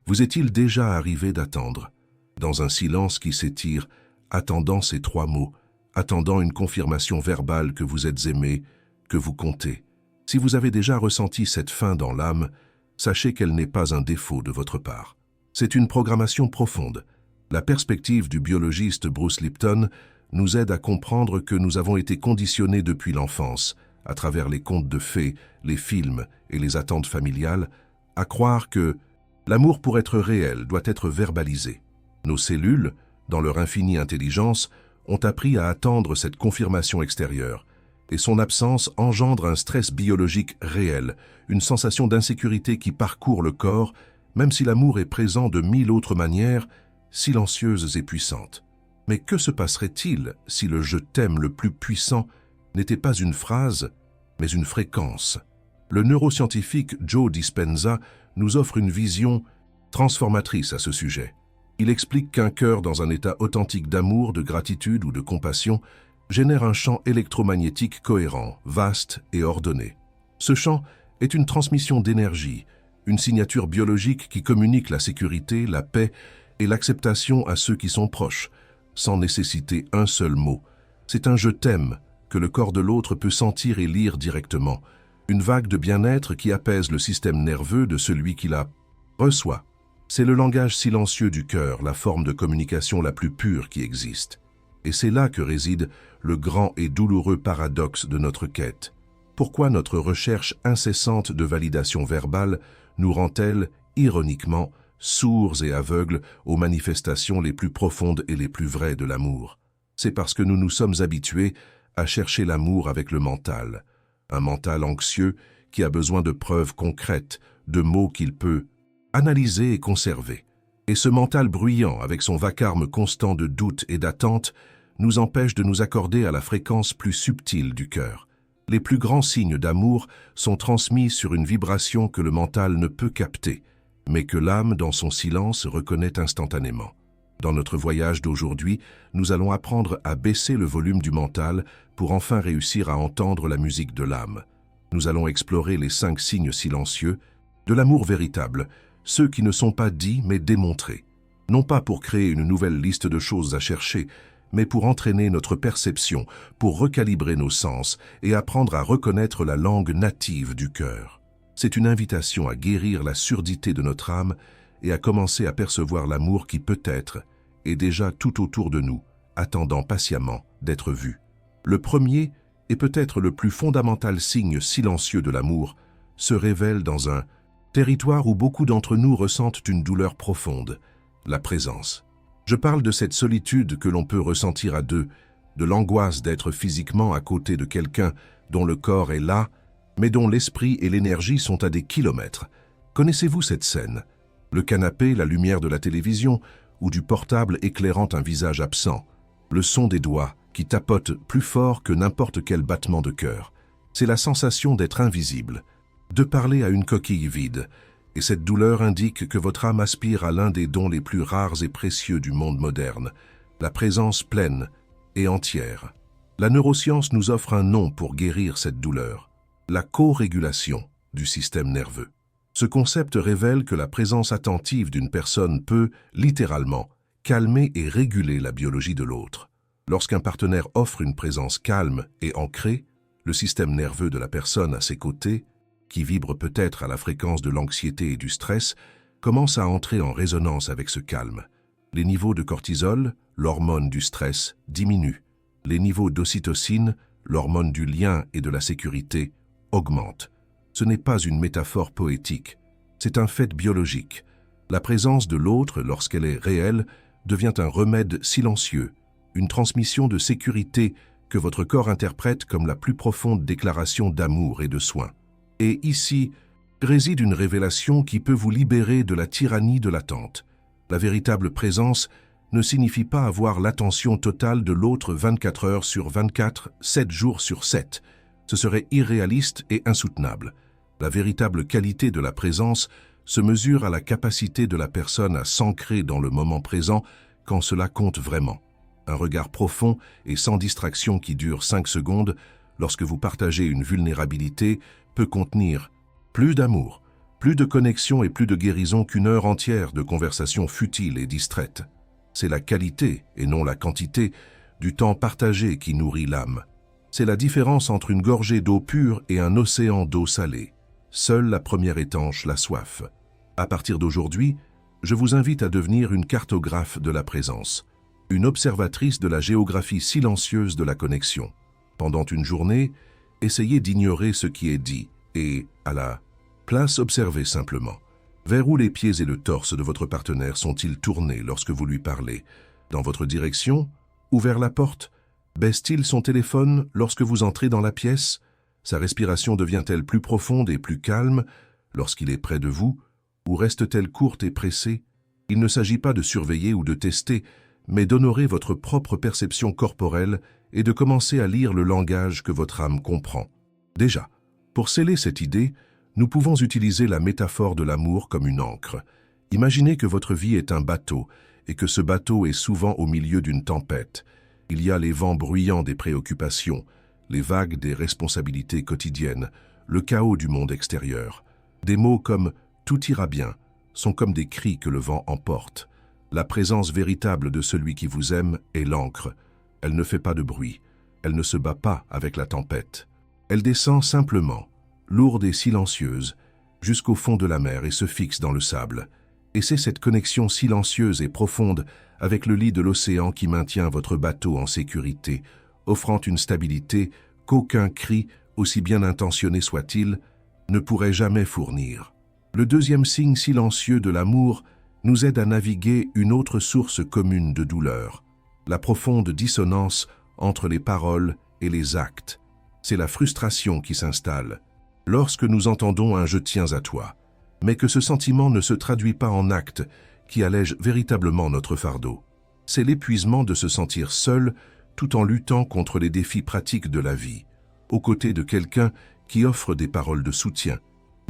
Vous est-il déjà arrivé d'attendre, dans un silence qui s'étire, attendant ces 3 mots, attendant une confirmation verbale que vous êtes aimé, que vous comptez? Si vous avez déjà ressenti cette faim dans l'âme, sachez qu'elle n'est pas un défaut de votre part. C'est une programmation profonde. La perspective du biologiste Bruce Lipton nous aide à comprendre que nous avons été conditionnés depuis l'enfance, à travers les contes de fées, les films et les attentes familiales, à croire que l'amour pour être réel doit être verbalisé. Nos cellules, dans leur infinie intelligence, ont appris à attendre cette confirmation extérieure, et son absence engendre un stress biologique réel, une sensation d'insécurité qui parcourt le corps, même si l'amour est présent de 1000 autres manières, silencieuses et puissantes. Mais que se passerait-il si le « je t'aime » le plus puissant n'était pas une phrase, mais une fréquence? Le neuroscientifique Joe Dispenza nous offre une vision transformatrice à ce sujet. Il explique qu'un cœur dans un état authentique d'amour, de gratitude ou de compassion génère un champ électromagnétique cohérent, vaste et ordonné. Ce champ est une transmission d'énergie, une signature biologique qui communique la sécurité, la paix et l'acceptation à ceux qui sont proches, sans nécessiter un seul mot. C'est un « je t'aime » que le corps de l'autre peut sentir et lire directement, une vague de bien-être qui apaise le système nerveux de celui qui la reçoit. C'est le langage silencieux du cœur, la forme de communication la plus pure qui existe. Et c'est là que réside le grand et douloureux paradoxe de notre quête. Pourquoi notre recherche incessante de validation verbale nous rend-elle, ironiquement, sourds et aveugles aux manifestations les plus profondes et les plus vraies de l'amour? C'est parce que nous nous sommes habitués à chercher l'amour avec le mental, un mental anxieux qui a besoin de preuves concrètes, de mots qu'il peut analyser et conserver. Et ce mental bruyant, avec son vacarme constant de doute et d'attente, nous empêche de nous accorder à la fréquence plus subtile du cœur. Les plus grands signes d'amour sont transmis sur une vibration que le mental ne peut capter, mais que l'âme, dans son silence, reconnaît instantanément. Dans notre voyage d'aujourd'hui, nous allons apprendre à baisser le volume du mental pour enfin réussir à entendre la musique de l'âme. Nous allons explorer les 5 signes silencieux de l'amour véritable, ceux qui ne sont pas dits mais démontrés. Non pas pour créer une nouvelle liste de choses à chercher, mais pour entraîner notre perception, pour recalibrer nos sens et apprendre à reconnaître la langue native du cœur. C'est une invitation à guérir la surdité de notre âme et à commencer à percevoir l'amour qui peut-être est déjà tout autour de nous, attendant patiemment d'être vu. Le premier, et peut-être le plus fondamental signe silencieux de l'amour, se révèle dans un territoire où beaucoup d'entre nous ressentent une douleur profonde, la présence. Je parle de cette solitude que l'on peut ressentir à deux, de l'angoisse d'être physiquement à côté de quelqu'un dont le corps est là, mais dont l'esprit et l'énergie sont à des kilomètres. Connaissez-vous cette scène? Le canapé, la lumière de la télévision ou du portable éclairant un visage absent, le son des doigts qui tapotent plus fort que n'importe quel battement de cœur. C'est la sensation d'être invisible, de parler à une coquille vide, et cette douleur indique que votre âme aspire à l'un des dons les plus rares et précieux du monde moderne, la présence pleine et entière. La neuroscience nous offre un nom pour guérir cette douleur, la co-régulation du système nerveux. Ce concept révèle que la présence attentive d'une personne peut, littéralement, calmer et réguler la biologie de l'autre. Lorsqu'un partenaire offre une présence calme et ancrée, le système nerveux de la personne à ses côtés, qui vibre peut-être à la fréquence de l'anxiété et du stress, commence à entrer en résonance avec ce calme. Les niveaux de cortisol, l'hormone du stress, diminuent. Les niveaux d'ocytocine, l'hormone du lien et de la sécurité, augmentent. Ce n'est pas une métaphore poétique, c'est un fait biologique. La présence de l'autre, lorsqu'elle est réelle, devient un remède silencieux, une transmission de sécurité que votre corps interprète comme la plus profonde déclaration d'amour et de soin. Et ici réside une révélation qui peut vous libérer de la tyrannie de l'attente. La véritable présence ne signifie pas avoir l'attention totale de l'autre 24 heures sur 24, 7 jours sur 7. Ce serait irréaliste et insoutenable. La véritable qualité de la présence se mesure à la capacité de la personne à s'ancrer dans le moment présent quand cela compte vraiment. Un regard profond et sans distraction qui dure 5 secondes, lorsque vous partagez une vulnérabilité, peut contenir plus d'amour Plus de connexion et plus de guérison qu'une heure entière de conversation futile et distraite. C'est la qualité, et non la quantité, du temps partagé qui nourrit l'âme. C'est la différence entre une gorgée d'eau pure et un océan d'eau salée. Seule la première étanche la soif. À partir d'aujourd'hui, je vous invite à devenir une cartographe de la présence, une observatrice de la géographie silencieuse de la connexion. Pendant une journée, essayez d'ignorer ce qui est dit et, à la place, observez simplement. Vers où les pieds et le torse de votre partenaire sont-ils tournés lorsque vous lui parlez? Dans votre direction? Ou vers la porte? Baisse-t-il son téléphone lorsque vous entrez dans la pièce? Sa respiration devient-elle plus profonde et plus calme lorsqu'il est près de vous? Ou reste-t-elle courte et pressée? Il ne s'agit pas de surveiller ou de tester, mais d'honorer votre propre perception corporelle et de commencer à lire le langage que votre âme comprend. Déjà, pour sceller cette idée, nous pouvons utiliser la métaphore de l'amour comme une ancre. Imaginez que votre vie est un bateau et que ce bateau est souvent au milieu d'une tempête. Il y a les vents bruyants des préoccupations, les vagues des responsabilités quotidiennes, le chaos du monde extérieur. Des mots comme « tout ira bien » sont comme des cris que le vent emporte. La présence véritable de celui qui vous aime est l'ancre. Elle ne fait pas de bruit, elle ne se bat pas avec la tempête. Elle descend simplement, lourde et silencieuse, jusqu'au fond de la mer et se fixe dans le sable. Et c'est cette connexion silencieuse et profonde avec le lit de l'océan qui maintient votre bateau en sécurité, offrant une stabilité qu'aucun cri, aussi bien intentionné soit-il, ne pourrait jamais fournir. Le deuxième signe silencieux de l'amour nous aide à naviguer une autre source commune de douleur, la profonde dissonance entre les paroles et les actes. C'est la frustration qui s'installe lorsque nous entendons un « je tiens à toi », mais que ce sentiment ne se traduit pas en actes qui allègent véritablement notre fardeau. C'est l'épuisement de se sentir seul tout en luttant contre les défis pratiques de la vie, aux côtés de quelqu'un qui offre des paroles de soutien,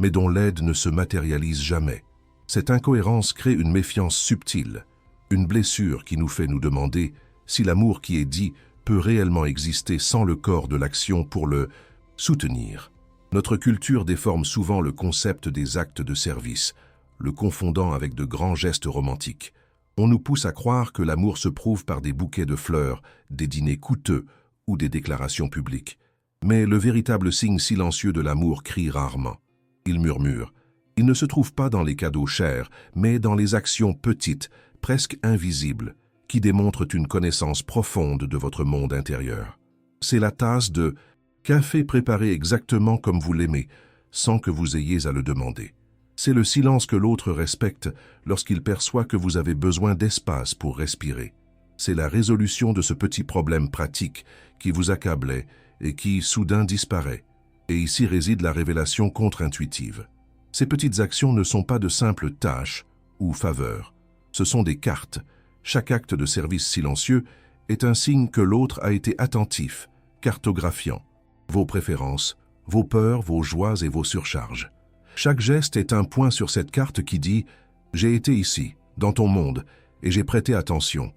mais dont l'aide ne se matérialise jamais. Cette incohérence crée une méfiance subtile, une blessure qui nous fait nous demander si l'amour qui est dit peut réellement exister sans le corps de l'action pour le soutenir. Notre culture déforme souvent le concept des actes de service, le confondant avec de grands gestes romantiques. On nous pousse à croire que l'amour se prouve par des bouquets de fleurs, des dîners coûteux ou des déclarations publiques. Mais le véritable signe silencieux de l'amour crie rarement. Il murmure. Il ne se trouve pas dans les cadeaux chers, mais dans les actions petites, presque invisibles, qui démontrent une connaissance profonde de votre monde intérieur. C'est la tasse de café préparé exactement comme vous l'aimez, sans que vous ayez à le demander. C'est le silence que l'autre respecte lorsqu'il perçoit que vous avez besoin d'espace pour respirer. C'est la résolution de ce petit problème pratique qui vous accablait et qui, soudain, disparaît. Et ici réside la révélation contre-intuitive. Ces petites actions ne sont pas de simples tâches ou faveurs. Ce sont des cartes. Chaque acte de service silencieux est un signe que l'autre a été attentif, cartographiant vos préférences, vos peurs, vos joies et vos surcharges. Chaque geste est un point sur cette carte qui dit « J'ai été ici, dans ton monde, et j'ai prêté attention.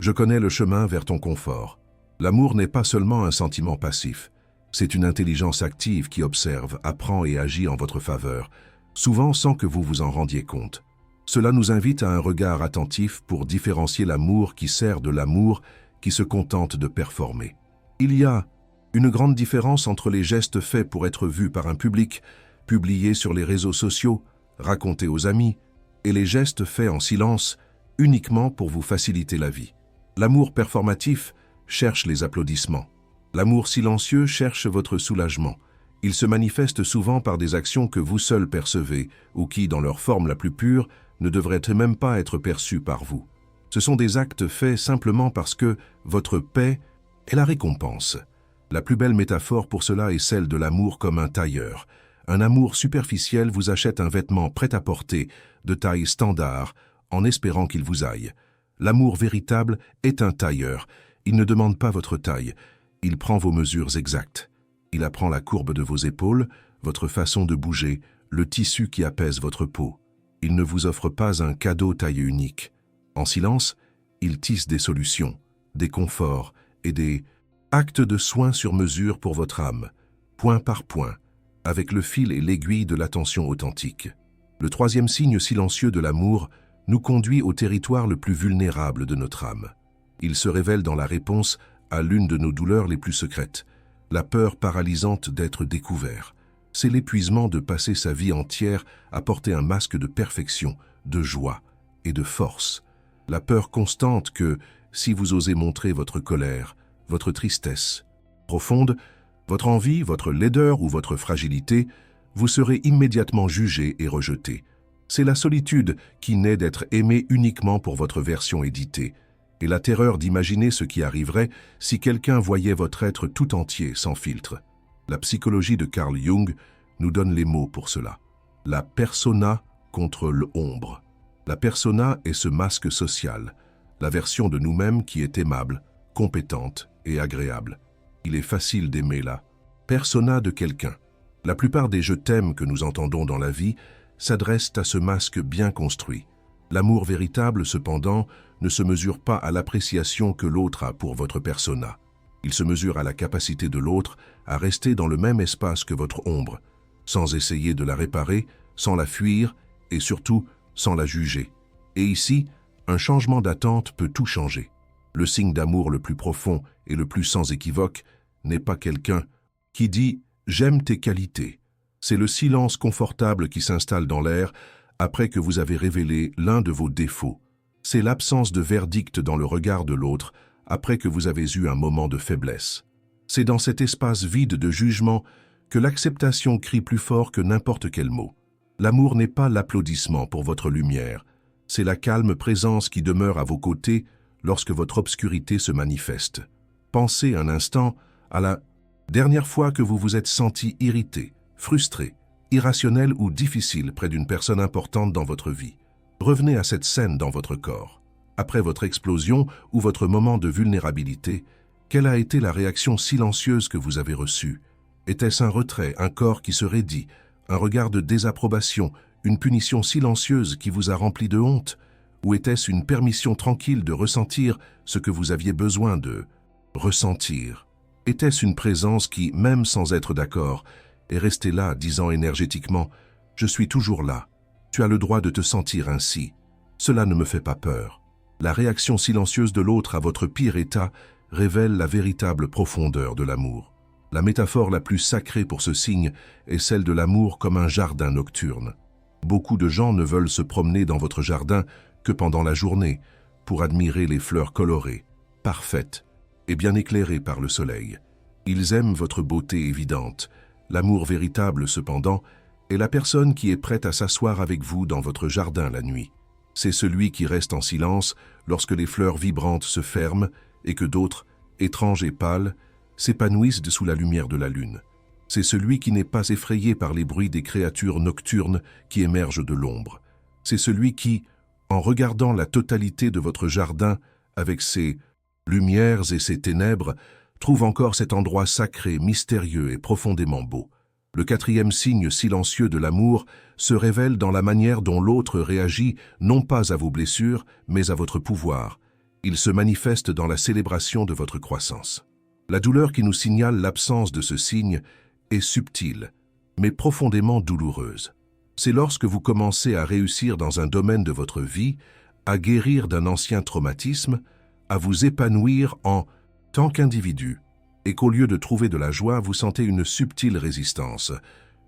Je connais le chemin vers ton confort. » L'amour n'est pas seulement un sentiment passif. C'est une intelligence active qui observe, apprend et agit en votre faveur, souvent sans que vous vous en rendiez compte. Cela nous invite à un regard attentif pour différencier l'amour qui sert de l'amour qui se contente de performer. Il y a une grande différence entre les gestes faits pour être vus par un public, publiés sur les réseaux sociaux, racontés aux amis, et les gestes faits en silence, uniquement pour vous faciliter la vie. L'amour performatif cherche les applaudissements. L'amour silencieux cherche votre soulagement. Il se manifeste souvent par des actions que vous seul percevez, ou qui, dans leur forme la plus pure, ne devraient même pas être perçues par vous. Ce sont des actes faits simplement parce que votre paix est la récompense. La plus belle métaphore pour cela est celle de l'amour comme un tailleur. Un amour superficiel vous achète un vêtement prêt à porter, de taille standard, en espérant qu'il vous aille. L'amour véritable est un tailleur. Il ne demande pas votre taille. Il prend vos mesures exactes. Il apprend la courbe de vos épaules, votre façon de bouger, le tissu qui apaise votre peau. Il ne vous offre pas un cadeau taille unique. En silence, il tisse des solutions, des conforts et des actes de soins sur mesure pour votre âme, point par point, avec le fil et l'aiguille de l'attention authentique. Le troisième signe silencieux de l'amour nous conduit au territoire le plus vulnérable de notre âme. Il se révèle dans la réponse à l'une de nos douleurs les plus secrètes, la peur paralysante d'être découvert. C'est l'épuisement de passer sa vie entière à porter un masque de perfection, de joie et de force. La peur constante que, si vous osez montrer votre colère, votre tristesse profonde, votre envie, votre laideur ou votre fragilité, vous serez immédiatement jugé et rejeté. C'est la solitude qui naît d'être aimé uniquement pour votre version éditée, et la terreur d'imaginer ce qui arriverait si quelqu'un voyait votre être tout entier sans filtre. La psychologie de Carl Jung nous donne les mots pour cela. La persona contre l'ombre. La persona est ce masque social, la version de nous-mêmes qui est aimable, compétente et agréable. Il est facile d'aimer la persona de quelqu'un. La plupart des « je t'aime » que nous entendons dans la vie s'adressent à ce masque bien construit. L'amour véritable, cependant, ne se mesure pas à l'appréciation que l'autre a pour votre persona. Il se mesure à la capacité de l'autre à rester dans le même espace que votre ombre, sans essayer de la réparer, sans la fuir et surtout sans la juger. Et ici, un changement d'attente peut tout changer. Le signe d'amour le plus profond et le plus sans équivoque n'est pas quelqu'un qui dit « j'aime tes qualités ». C'est le silence confortable qui s'installe dans l'air après que vous avez révélé l'un de vos défauts. C'est l'absence de verdict dans le regard de l'autre après que vous avez eu un moment de faiblesse. C'est dans cet espace vide de jugement que l'acceptation crie plus fort que n'importe quel mot. L'amour n'est pas l'applaudissement pour votre lumière, c'est la calme présence qui demeure à vos côtés lorsque votre obscurité se manifeste. Pensez un instant à la dernière fois que vous vous êtes senti irrité, frustré, irrationnel ou difficile près d'une personne importante dans votre vie. Revenez à cette scène dans votre corps. Après votre explosion ou votre moment de vulnérabilité, quelle a été la réaction silencieuse que vous avez reçue? Était-ce un retrait, un corps qui se raidit, un regard de désapprobation, une punition silencieuse qui vous a rempli de honte? Ou était-ce une permission tranquille de ressentir ce que vous aviez besoin de ressentir? Était-ce une présence qui, même sans être d'accord, est restée là, disant énergétiquement « Je suis toujours là, tu as le droit de te sentir ainsi, cela ne me fait pas peur ». La réaction silencieuse de l'autre à votre pire état révèle la véritable profondeur de l'amour. La métaphore la plus sacrée pour ce signe est celle de l'amour comme un jardin nocturne. Beaucoup de gens ne veulent se promener dans votre jardin que pendant la journée pour admirer les fleurs colorées, parfaites et bien éclairées par le soleil. Ils aiment votre beauté évidente. L'amour véritable, cependant, est la personne qui est prête à s'asseoir avec vous dans votre jardin la nuit. C'est celui qui reste en silence lorsque les fleurs vibrantes se ferment et que d'autres, étranges et pâles, s'épanouissent sous la lumière de la lune. C'est celui qui n'est pas effrayé par les bruits des créatures nocturnes qui émergent de l'ombre. C'est celui qui, en regardant la totalité de votre jardin avec ses lumières et ses ténèbres, trouve encore cet endroit sacré, mystérieux et profondément beau. Le quatrième signe silencieux de l'amour se révèle dans la manière dont l'autre réagit non pas à vos blessures, mais à votre pouvoir. Il se manifeste dans la célébration de votre croissance. La douleur qui nous signale l'absence de ce signe est subtile, mais profondément douloureuse. C'est lorsque vous commencez à réussir dans un domaine de votre vie, à guérir d'un ancien traumatisme, à vous épanouir en tant qu'individu, et qu'au lieu de trouver de la joie, vous sentez une subtile résistance,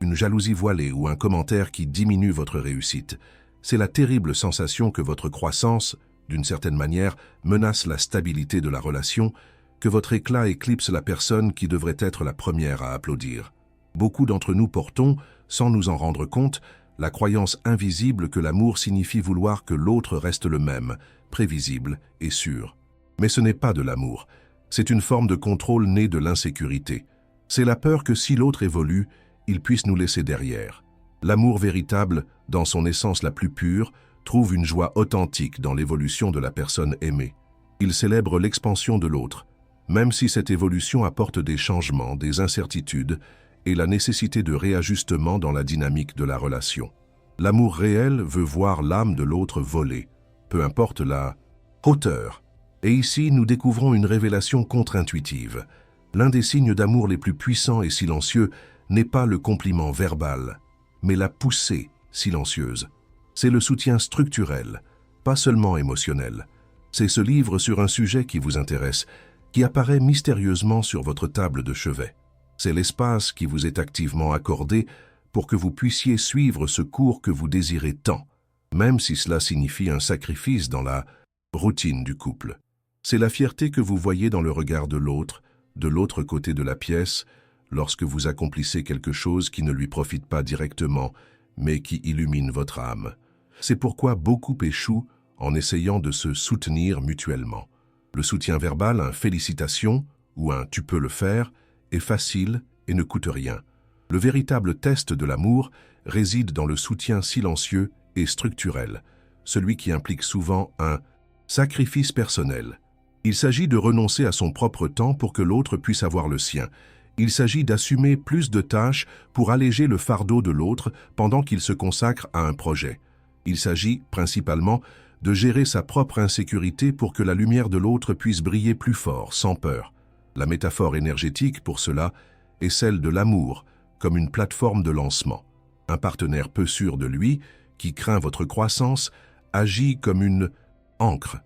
une jalousie voilée ou un commentaire qui diminue votre réussite. C'est la terrible sensation que votre croissance, d'une certaine manière, menace la stabilité de la relation, que votre éclat éclipse la personne qui devrait être la première à applaudir. Beaucoup d'entre nous portons, sans nous en rendre compte, la croyance invisible que l'amour signifie vouloir que l'autre reste le même, prévisible et sûr. Mais ce n'est pas de l'amour. C'est une forme de contrôle née de l'insécurité. C'est la peur que si l'autre évolue, il puisse nous laisser derrière. L'amour véritable, dans son essence la plus pure, trouve une joie authentique dans l'évolution de la personne aimée. Il célèbre l'expansion de l'autre, même si cette évolution apporte des changements, des incertitudes et la nécessité de réajustement dans la dynamique de la relation. L'amour réel veut voir l'âme de l'autre voler, peu importe la hauteur. Et ici, nous découvrons une révélation contre-intuitive. L'un des signes d'amour les plus puissants et silencieux n'est pas le compliment verbal, mais la poussée, silencieuse. C'est le soutien structurel, pas seulement émotionnel. C'est ce livre sur un sujet qui vous intéresse, qui apparaît mystérieusement sur votre table de chevet. C'est l'espace qui vous est activement accordé pour que vous puissiez suivre ce cours que vous désirez tant, même si cela signifie un sacrifice dans la routine du couple. C'est la fierté que vous voyez dans le regard de l'autre côté de la pièce, lorsque vous accomplissez quelque chose qui ne lui profite pas directement, mais qui illumine votre âme. C'est pourquoi beaucoup échouent en essayant de se soutenir mutuellement. Le soutien verbal, un félicitation ou un tu peux le faire, est facile et ne coûte rien. Le véritable test de l'amour réside dans le soutien silencieux et structurel, celui qui implique souvent un sacrifice personnel. Il s'agit de renoncer à son propre temps pour que l'autre puisse avoir le sien. Il s'agit d'assumer plus de tâches pour alléger le fardeau de l'autre pendant qu'il se consacre à un projet. Il s'agit, principalement, de gérer sa propre insécurité pour que la lumière de l'autre puisse briller plus fort, sans peur. La métaphore énergétique, pour cela, est celle de l'amour, comme une plateforme de lancement. Un partenaire peu sûr de lui, qui craint votre croissance, agit comme une ancre.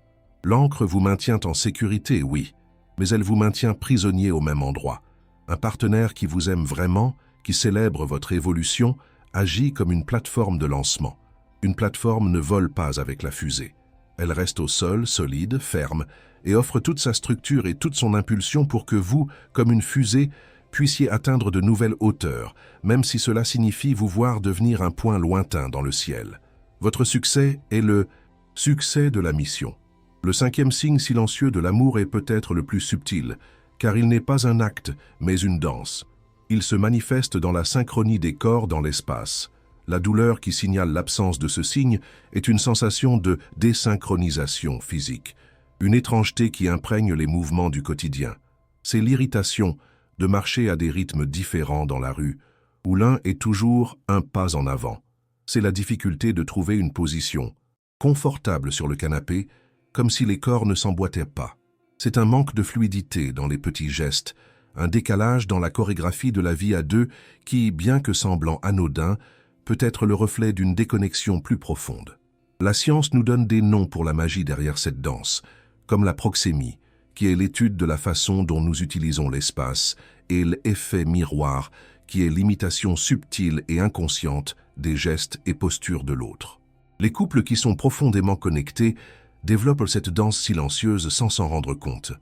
L'ancre vous maintient en sécurité, oui, mais elle vous maintient prisonnier au même endroit. Un partenaire qui vous aime vraiment, qui célèbre votre évolution, agit comme une plateforme de lancement. Une plateforme ne vole pas avec la fusée. Elle reste au sol, solide, ferme, et offre toute sa structure et toute son impulsion pour que vous, comme une fusée, puissiez atteindre de nouvelles hauteurs, même si cela signifie vous voir devenir un point lointain dans le ciel. Votre succès est le succès de la mission. Le 5e signe silencieux de l'amour est peut-être le plus subtil, car il n'est pas un acte, mais une danse. Il se manifeste dans la synchronie des corps dans l'espace. La douleur qui signale l'absence de ce signe est une sensation de désynchronisation physique, une étrangeté qui imprègne les mouvements du quotidien. C'est l'irritation de marcher à des rythmes différents dans la rue, où l'un est toujours un pas en avant. C'est la difficulté de trouver une position confortable sur le canapé, comme si les corps ne s'emboîtaient pas. C'est un manque de fluidité dans les petits gestes, un décalage dans la chorégraphie de la vie à deux qui, bien que semblant anodin, peut être le reflet d'une déconnexion plus profonde. La science nous donne des noms pour la magie derrière cette danse, comme la proxémie, qui est l'étude de la façon dont nous utilisons l'espace, et l'effet miroir, qui est l'imitation subtile et inconsciente des gestes et postures de l'autre. Les couples qui sont profondément connectés développent cette danse silencieuse sans s'en rendre compte.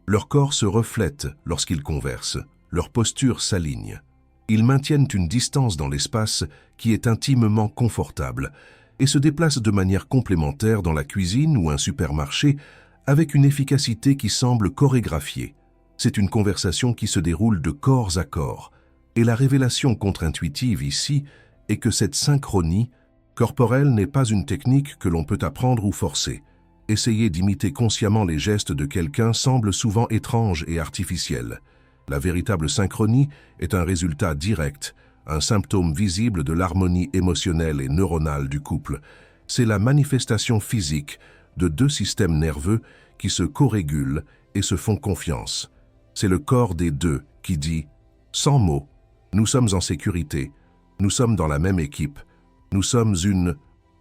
Leurs corps se reflètent lorsqu'ils conversent, leurs postures s'alignent. Ils maintiennent une distance dans l'espace qui est intimement confortable et se déplacent de manière complémentaire dans la cuisine ou un supermarché avec une efficacité qui semble chorégraphiée. C'est une conversation qui se déroule de corps à corps. Et la révélation contre-intuitive ici est que cette synchronie corporelle n'est pas une technique que l'on peut apprendre ou forcer. Essayer d'imiter consciemment les gestes de quelqu'un semble souvent étrange et artificiel. La véritable synchronie est un résultat direct, un symptôme visible de l'harmonie émotionnelle et neuronale du couple. C'est la manifestation physique de deux systèmes nerveux qui se corrégulent et se font confiance. C'est le corps des deux qui dit « sans mots, nous sommes en sécurité, nous sommes dans la même équipe, nous sommes une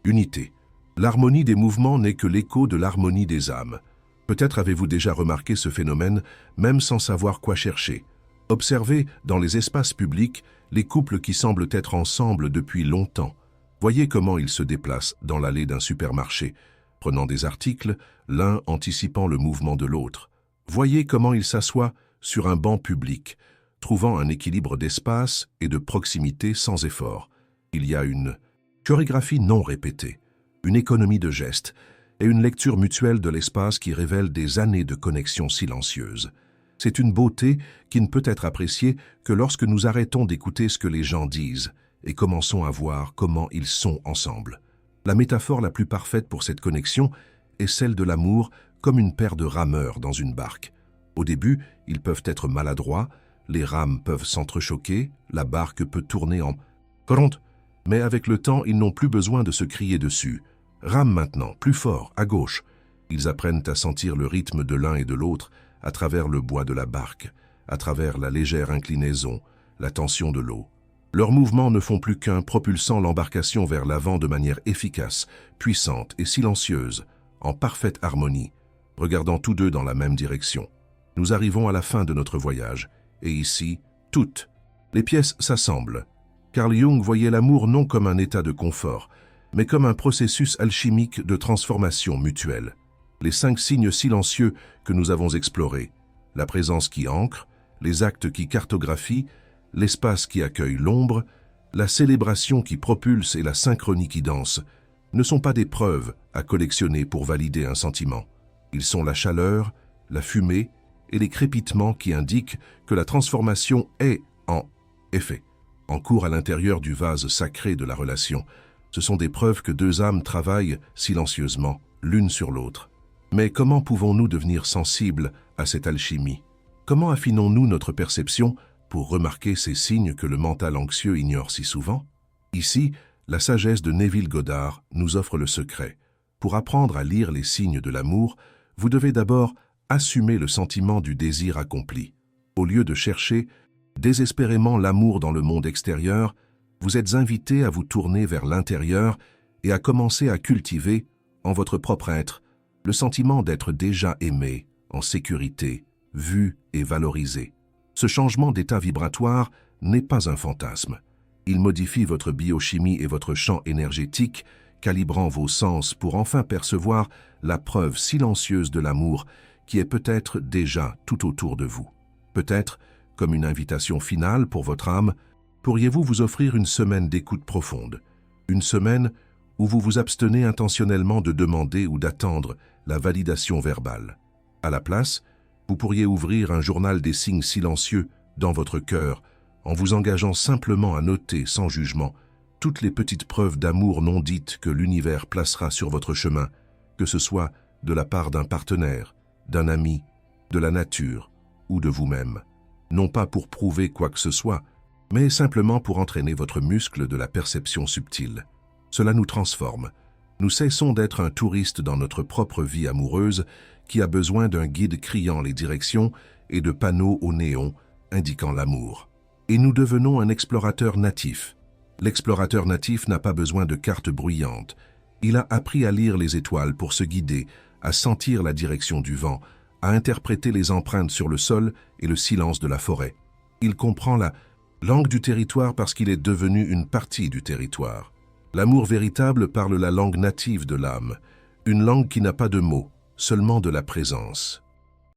unité ». L'harmonie des mouvements n'est que l'écho de l'harmonie des âmes. Peut-être avez-vous déjà remarqué ce phénomène, même sans savoir quoi chercher. Observez dans les espaces publics les couples qui semblent être ensemble depuis longtemps. Voyez comment ils se déplacent dans l'allée d'un supermarché, prenant des articles, l'un anticipant le mouvement de l'autre. Voyez comment ils s'assoient sur un banc public, trouvant un équilibre d'espace et de proximité sans effort. Il y a une chorégraphie non répétée, une économie de gestes et une lecture mutuelle de l'espace qui révèle des années de connexion silencieuse. C'est une beauté qui ne peut être appréciée que lorsque nous arrêtons d'écouter ce que les gens disent et commençons à voir comment ils sont ensemble. La métaphore la plus parfaite pour cette connexion est celle de l'amour comme une paire de rameurs dans une barque. Au début, ils peuvent être maladroits, les rames peuvent s'entrechoquer, la barque peut tourner en courante, mais avec le temps, ils n'ont plus besoin de se crier dessus. Rame maintenant, plus fort, à gauche. Ils apprennent à sentir le rythme de l'un et de l'autre à travers le bois de la barque, à travers la légère inclinaison, la tension de l'eau. Leurs mouvements ne font plus qu'un, propulsant l'embarcation vers l'avant de manière efficace, puissante et silencieuse, en parfaite harmonie, regardant tous deux dans la même direction. Nous arrivons à la fin de notre voyage, et ici, toutes les pièces s'assemblent. Carl Jung voyait l'amour non comme un état de confort, mais comme un processus alchimique de transformation mutuelle. Les 5 signes silencieux que nous avons explorés, la présence qui ancre, les actes qui cartographient, l'espace qui accueille l'ombre, la célébration qui propulse et la synchronie qui danse, ne sont pas des preuves à collectionner pour valider un sentiment. Ils sont la chaleur, la fumée et les crépitements qui indiquent que la transformation est, en effet, en cours à l'intérieur du vase sacré de la relation. Ce sont des preuves que 2 âmes travaillent silencieusement, l'une sur l'autre. Mais comment pouvons-nous devenir sensibles à cette alchimie? Comment affinons-nous notre perception pour remarquer ces signes que le mental anxieux ignore si souvent? Ici, la sagesse de Neville Goddard nous offre le secret. Pour apprendre à lire les signes de l'amour, vous devez d'abord assumer le sentiment du désir accompli. Au lieu de chercher désespérément l'amour dans le monde extérieur, vous êtes invité à vous tourner vers l'intérieur et à commencer à cultiver, en votre propre être, le sentiment d'être déjà aimé, en sécurité, vu et valorisé. Ce changement d'état vibratoire n'est pas un fantasme. Il modifie votre biochimie et votre champ énergétique, calibrant vos sens pour enfin percevoir la preuve silencieuse de l'amour qui est peut-être déjà tout autour de vous. Peut-être, comme une invitation finale pour votre âme, pourriez-vous vous offrir une semaine d'écoute profonde, une semaine où vous vous abstenez intentionnellement de demander ou d'attendre la validation verbale. À la place, vous pourriez ouvrir un journal des signes silencieux dans votre cœur en vous engageant simplement à noter sans jugement toutes les petites preuves d'amour non dites que l'univers placera sur votre chemin, que ce soit de la part d'un partenaire, d'un ami, de la nature ou de vous-même. Non pas pour prouver quoi que ce soit, mais simplement pour entraîner votre muscle de la perception subtile. Cela nous transforme. Nous cessons d'être un touriste dans notre propre vie amoureuse qui a besoin d'un guide criant les directions et de panneaux au néon indiquant l'amour. Et nous devenons un explorateur natif. L'explorateur natif n'a pas besoin de cartes bruyantes. Il a appris à lire les étoiles pour se guider, à sentir la direction du vent, à interpréter les empreintes sur le sol et le silence de la forêt. Il comprend la langue du territoire parce qu'il est devenu une partie du territoire. L'amour véritable parle la langue native de l'âme, une langue qui n'a pas de mots, seulement de la présence.